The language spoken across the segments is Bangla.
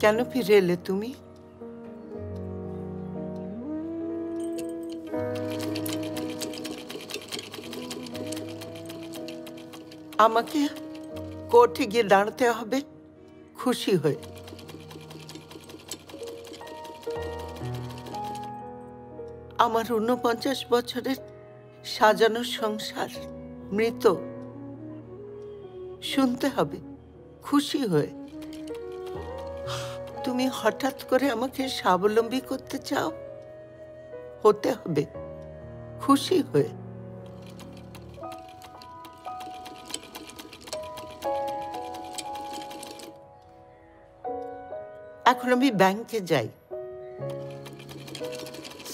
কেন ফিরে এলে তুমি? আমাকে কোর্টে গিয়ে দাঁড়াতে হবে খুশি হয়ে। আমার ৪৯ বছরের সাজানো সংসার মৃত শুনতে হবে খুশি হয়ে। তুমি হঠাৎ করে আমাকে স্বাবলম্বী করতে চাও, হতে হবে খুশি হয়ে। এখন আমি ব্যাংকে যাই।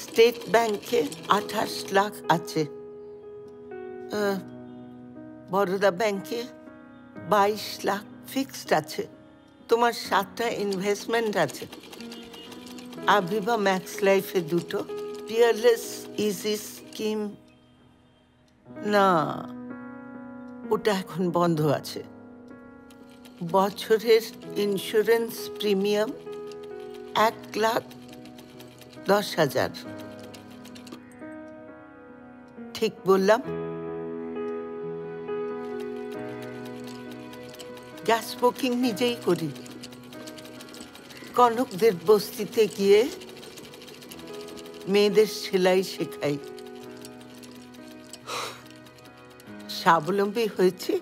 স্টেট ব্যাংকে ২৮ লাখ আছে, বরোদা ব্যাংকে ২২ লাখ ফিক্সড আছে। তোমার ৭টা ইনভেস্টমেন্ট আছে, আভিভা ম্যাক্স লাইফে ২টো, পিয়ারলেস ইজি স্কিম না, ওটা এখন বন্ধ আছে। বছরের ইন্স্যুরেন্স প্রিমিয়াম ১,১০,০০০। ঠিক বললাম? গ্যাস বুকিং নিজেই করি। কনকদের বস্তিতে গিয়ে মেয়েদের সেলাই শেখাই। স্বাবলম্বী হয়েছি।